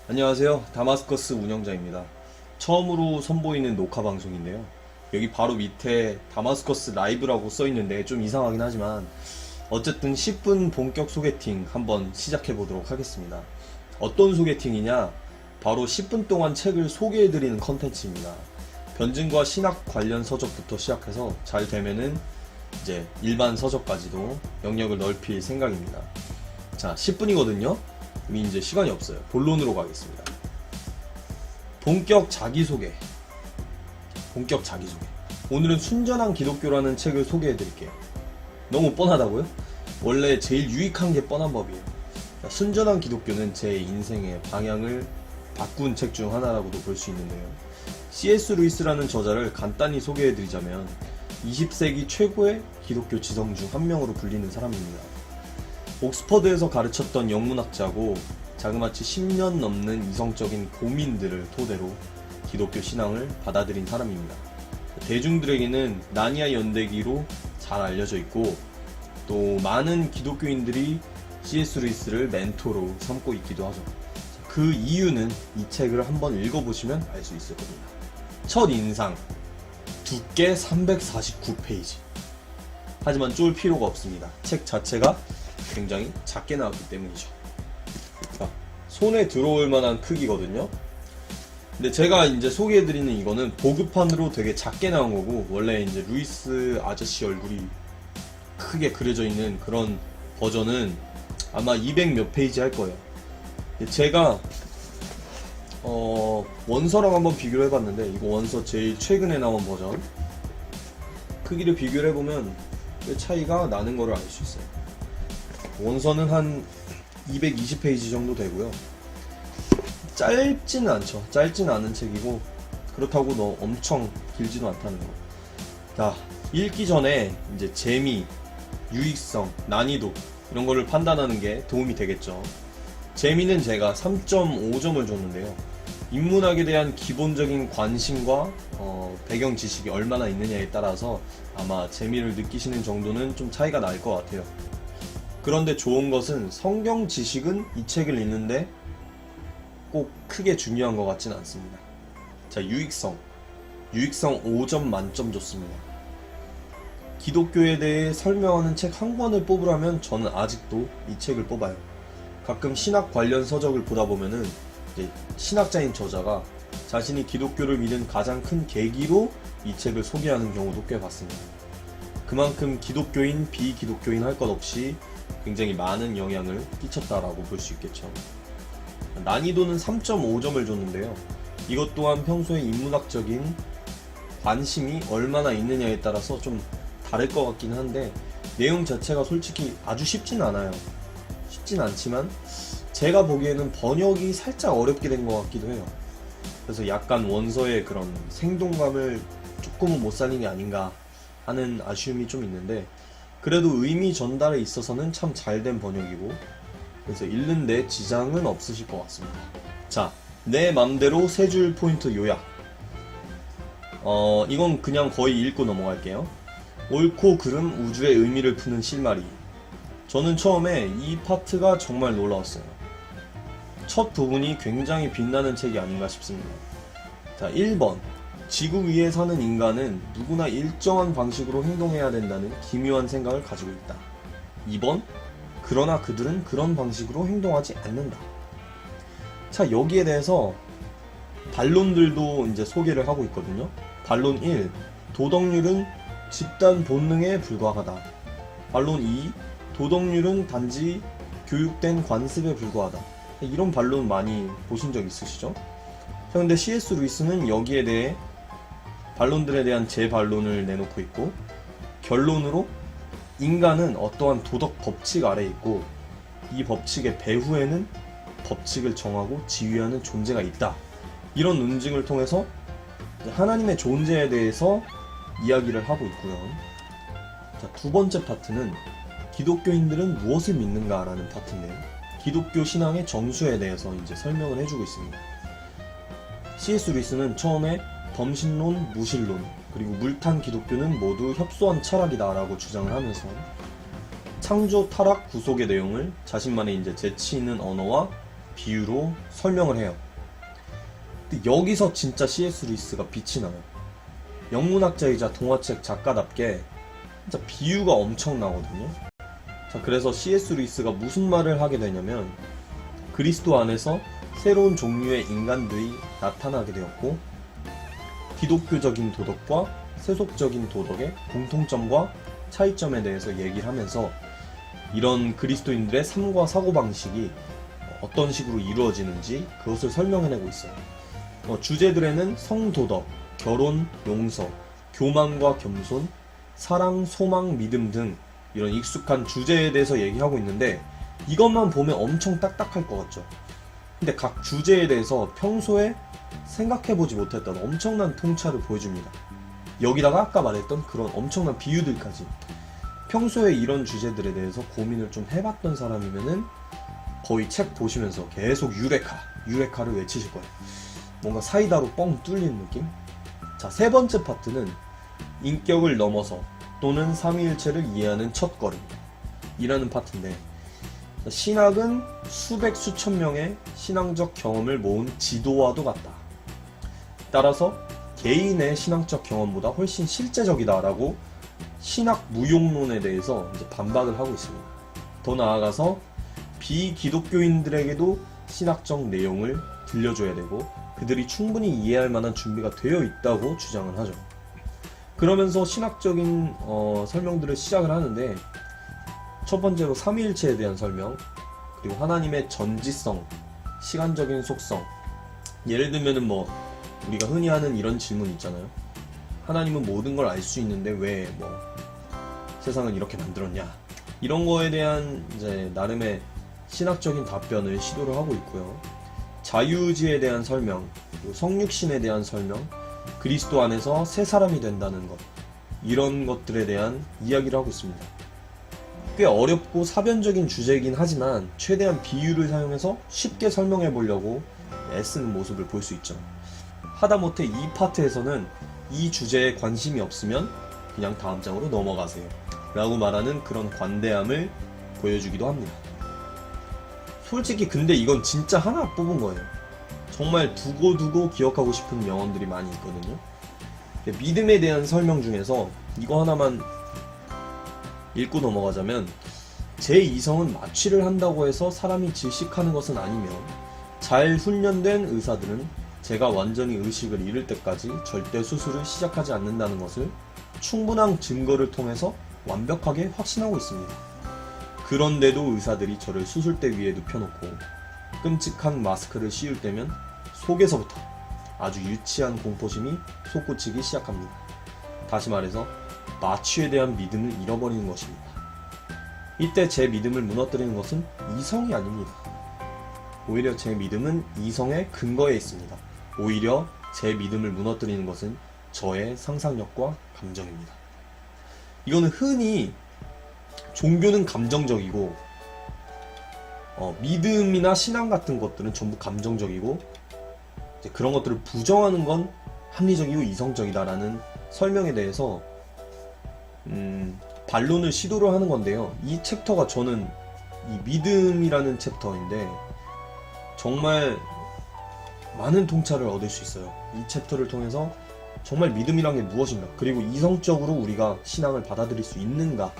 안녕하세요. 다마스커스 운영자입니다. 처음으로 선보이는 녹화 방송인데요. 여기 바로 밑에 다마스커스 라이브라고 써있는데 좀 이상하긴 하지만 어쨌든 10분 본격 소개팅 한번 시작해 보도록 하겠습니다. 어떤 소개팅이냐? 바로 10분 동안 책을 소개해드리는 컨텐츠입니다. 변증과 신학 관련 서적부터 시작해서 잘 되면은 이제 일반 서적까지도 영역을 넓힐 생각입니다. 자, 10분이거든요. 이제 시간이 없어요. 본론으로 가겠습니다. 본격 자기소개. 오늘은 순전한 기독교라는 책을 소개해드릴게요. 너무 뻔하다고요? 원래 제일 유익한 게 뻔한 법이에요. 순전한 기독교는 제 인생의 방향을 바꾼 책 중 하나라고도 볼 수 있는데요. C.S. 루이스라는 저자를 간단히 소개해드리자면 20세기 최고의 기독교 지성 중 한 명으로 불리는 사람입니다. 옥스퍼드에서 가르쳤던 영문학자고 자그마치 10년 넘는 이성적인 고민들을 토대로 기독교 신앙을 받아들인 사람입니다. 대중들에게는 나니아 연대기로 잘 알려져 있고 또 많은 기독교인들이 C.S. 루이스를 멘토로 삼고 있기도 하죠. 그 이유는 이 책을 한번 읽어보시면 알 수 있을 겁니다. 첫 인상, 두께 349페이지. 하지만 쫄 필요가 없습니다. 책 자체가 굉장히 작게 나왔기 때문이죠. 자, 손에 들어올 만한 크기거든요. 근데 제가 이제 소개해드리는 이거는 보급판으로 되게 작게 나온 거고, 원래 이제 루이스 아저씨 얼굴이 크게 그려져 있는 그런 버전은 아마 200 몇 페이지 할 거예요. 제가 원서랑 한번 비교를 해봤는데, 이거 원서 제일 최근에 나온 버전 크기를 비교를 해보면 차이가 나는 거를 알 수 있어요. 원서는 한 220페이지 정도 되고요. 짧지는 않죠. 짧지는 않은 책이고 그렇다고 너 엄청 길지도 않다는 거. 자, 읽기 전에 이제 재미, 유익성, 난이도 이런 거를 판단하는 게 도움이 되겠죠. 재미는 제가 3.5점을 줬는데요. 인문학에 대한 기본적인 관심과 배경 지식이 얼마나 있느냐에 따라서 아마 재미를 느끼시는 정도는 좀 차이가 날 것 같아요. 그런데 좋은 것은 성경 지식은 이 책을 읽는데 꼭 크게 중요한 것 같지는 않습니다. 자, 유익성 5점 만점 줬습니다. 기독교에 대해 설명하는 책 한 권을 뽑으라면 저는 아직도 이 책을 뽑아요. 가끔 신학 관련 서적을 보다 보면은 이제 신학자인 저자가 자신이 기독교를 믿은 가장 큰 계기로 이 책을 소개하는 경우도 꽤 봤습니다. 그만큼 기독교인, 비기독교인 할 것 없이 굉장히 많은 영향을 끼쳤다라고 볼 수 있겠죠. 난이도는 3.5점을 줬는데요. 이것 또한 평소에 인문학적인 관심이 얼마나 있느냐에 따라서 좀 다를 것 같긴 한데 내용 자체가 솔직히 아주 쉽진 않아요. 쉽진 않지만 제가 보기에는 번역이 살짝 어렵게 된 것 같기도 해요. 그래서 약간 원서의 그런 생동감을 조금은 못 살린 게 아닌가 하는 아쉬움이 좀 있는데 그래도 의미 전달에 있어서는 참 잘된 번역이고 그래서 읽는데 지장은 없으실 것 같습니다. 자, 내 맘대로 세 줄 포인트 요약. 이건 그냥 거의 읽고 넘어갈게요. 옳고 그름 우주의 의미를 푸는 실마리. 저는 처음에 이 파트가 정말 놀라웠어요. 첫 부분이 굉장히 빛나는 책이 아닌가 싶습니다. 자, 1번. 지구 위에 사는 인간은 누구나 일정한 방식으로 행동해야 된다는 기묘한 생각을 가지고 있다. 2번. 그러나 그들은 그런 방식으로 행동하지 않는다. 자, 여기에 대해서 반론들도 이제 소개를 하고 있거든요. 반론 1. 도덕률은 집단 본능에 불과하다. 반론 2. 도덕률은 단지 교육된 관습에 불과하다. 이런 반론 많이 보신 적 있으시죠? 자, 근데 C.S. 루이스는 여기에 대해 반론들에 대한 재반론을 내놓고 있고 결론으로 인간은 어떠한 도덕 법칙 아래에 있고 이 법칙의 배후에는 법칙을 정하고 지휘하는 존재가 있다. 이런 논증을 통해서 하나님의 존재에 대해서 이야기를 하고 있고요. 자, 두 번째 파트는 기독교인들은 무엇을 믿는가 라는 파트인데요. 기독교 신앙의 정수에 대해서 이제 설명을 해주고 있습니다. C.S. 루이스는 처음에 범신론, 무신론, 그리고 물탄 기독교는 모두 협소한 철학이다 라고 주장을 하면서 창조, 타락, 구속의 내용을 자신만의 이제 재치 있는 언어와 비유로 설명을 해요. 근데 여기서 진짜 C.S. 루이스가 빛이 나요. 영문학자이자 동화책 작가답게 진짜 비유가 엄청나거든요. 자, 그래서 C.S. 루이스가 무슨 말을 하게 되냐면, 그리스도 안에서 새로운 종류의 인간들이 나타나게 되었고, 기독교적인 도덕과 세속적인 도덕의 공통점과 차이점에 대해서 얘기를 하면서 이런 그리스도인들의 삶과 사고방식이 어떤 식으로 이루어지는지 그것을 설명해내고 있어요. 주제들에는 성도덕, 결혼, 용서, 교만과 겸손, 사랑, 소망, 믿음 등 이런 익숙한 주제에 대해서 얘기하고 있는데, 이것만 보면 엄청 딱딱할 것 같죠. 근데 각 주제에 대해서 평소에 생각해보지 못했던 엄청난 통찰을 보여줍니다. 여기다가 아까 말했던 그런 엄청난 비유들까지. 평소에 이런 주제들에 대해서 고민을 좀 해봤던 사람이면은 거의 책 보시면서 계속 유레카를 외치실 거예요. 뭔가 사이다로 뻥 뚫리는 느낌? 자, 세 번째 파트는 인격을 넘어서 또는 삼위일체를 이해하는 첫걸음 이라는 파트인데, 신학은 수백 수천 명의 신앙적 경험을 모은 지도와도 같다. 따라서 개인의 신앙적 경험보다 훨씬 실제적이다라고 신학 무용론에 대해서 이제 반박을 하고 있습니다. 더 나아가서 비기독교인들에게도 신학적 내용을 들려줘야 되고 그들이 충분히 이해할 만한 준비가 되어 있다고 주장을 하죠. 그러면서 신학적인 설명들을 시작을 하는데, 첫 번째로 삼위일체에 대한 설명, 그리고 하나님의 전지성, 시간적인 속성. 예를 들면은 우리가 흔히 하는 이런 질문 있잖아요. 하나님은 모든 걸 알 수 있는데 왜 세상을 이렇게 만들었냐? 이런 거에 대한 이제 나름의 신학적인 답변을 시도를 하고 있고요. 자유의지에 대한 설명, 그리고 성육신에 대한 설명, 그리스도 안에서 새 사람이 된다는 것, 이런 것들에 대한 이야기를 하고 있습니다. 꽤 어렵고 사변적인 주제이긴 하지만 최대한 비유를 사용해서 쉽게 설명해 보려고 애쓰는 모습을 볼 수 있죠. 하다못해 이 파트에서는 이 주제에 관심이 없으면 그냥 다음 장으로 넘어가세요 라고 말하는 그런 관대함을 보여주기도 합니다. 솔직히 근데 이건 진짜 하나 뽑은 거예요. 정말 두고두고 기억하고 싶은 명언들이 많이 있거든요. 믿음에 대한 설명 중에서 이거 하나만 읽고 넘어가자면, 제 이성은 마취를 한다고 해서 사람이 질식하는 것은 아니며, 잘 훈련된 의사들은 제가 완전히 의식을 잃을 때까지 절대 수술을 시작하지 않는다는 것을 충분한 증거를 통해서 완벽하게 확신하고 있습니다. 그런데도 의사들이 저를 수술대 위에 눕혀놓고 끔찍한 마스크를 씌울 때면 속에서부터 아주 유치한 공포심이 솟구치기 시작합니다. 다시 말해서 마취에 대한 믿음을 잃어버리는 것입니다. 이때 제 믿음을 무너뜨리는 것은 이성이 아닙니다. 오히려 제 믿음은 이성의 근거에 있습니다. 오히려 제 믿음을 무너뜨리는 것은 저의 상상력과 감정입니다. 이거는 흔히 종교는 감정적이고 믿음이나 신앙 같은 것들은 전부 감정적이고 이제 그런 것들을 부정하는 건 합리적이고 이성적이다라는 설명에 대해서 반론을 시도를 하는 건데요. 이 챕터가 저는 이 믿음이라는 챕터인데 정말 많은 통찰을 얻을 수 있어요. 이 챕터를 통해서 정말 믿음이란 게 무엇인가, 그리고 이성적으로 우리가 신앙을 받아들일 수 있는가,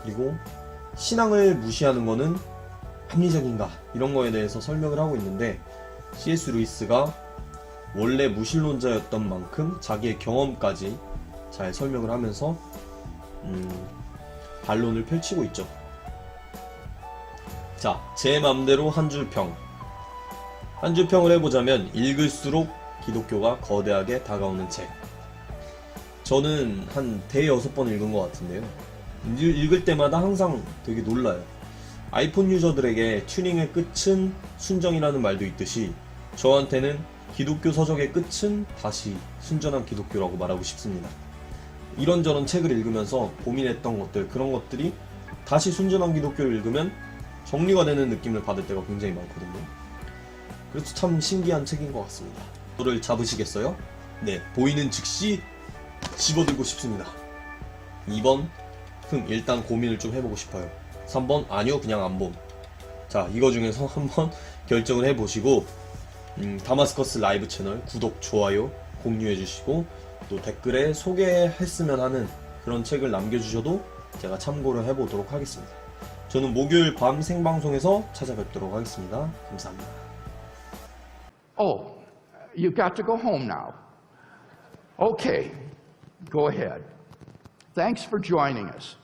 그리고 신앙을 무시하는 거는 합리적인가, 이런 거에 대해서 설명을 하고 있는데, C.S. 루이스가 원래 무신론자였던 만큼 자기의 경험까지 잘 설명을 하면서 반론을 펼치고 있죠. 자, 제 맘대로 한 줄 평. 한 줄 평을 해보자면, 읽을수록 기독교가 거대하게 다가오는 책. 저는 한 대여섯 번 읽은 것 같은데요. 읽을 때마다 항상 되게 놀라요. 아이폰 유저들에게 튜닝의 끝은 순정이라는 말도 있듯이 저한테는 기독교 서적의 끝은 다시 순전한 기독교라고 말하고 싶습니다. 이런저런 책을 읽으면서 고민했던 것들, 그런 것들이 다시 순전한 기독교를 읽으면 정리가 되는 느낌을 받을 때가 굉장히 많거든요. 그래서 참 신기한 책인 것 같습니다. 저를 잡으시겠어요? 네, 보이는 즉시 집어들고 싶습니다. 2번, 일단 고민을 좀 해보고 싶어요. 3번, 아니요, 그냥 안 봄. 자, 이거 중에서 한번 결정을 해보시고 다마스커스 라이브 채널 구독, 좋아요, 공유해주시고 또 댓글에 소개했으면 하는 그런 책을 남겨주셔도 제가 참고를 해보도록 하겠습니다. 저는 목요일 밤 생방송에서 찾아뵙도록 하겠습니다. 감사합니다. Oh, you've got to go home now. Okay, go ahead. Thanks for joining us.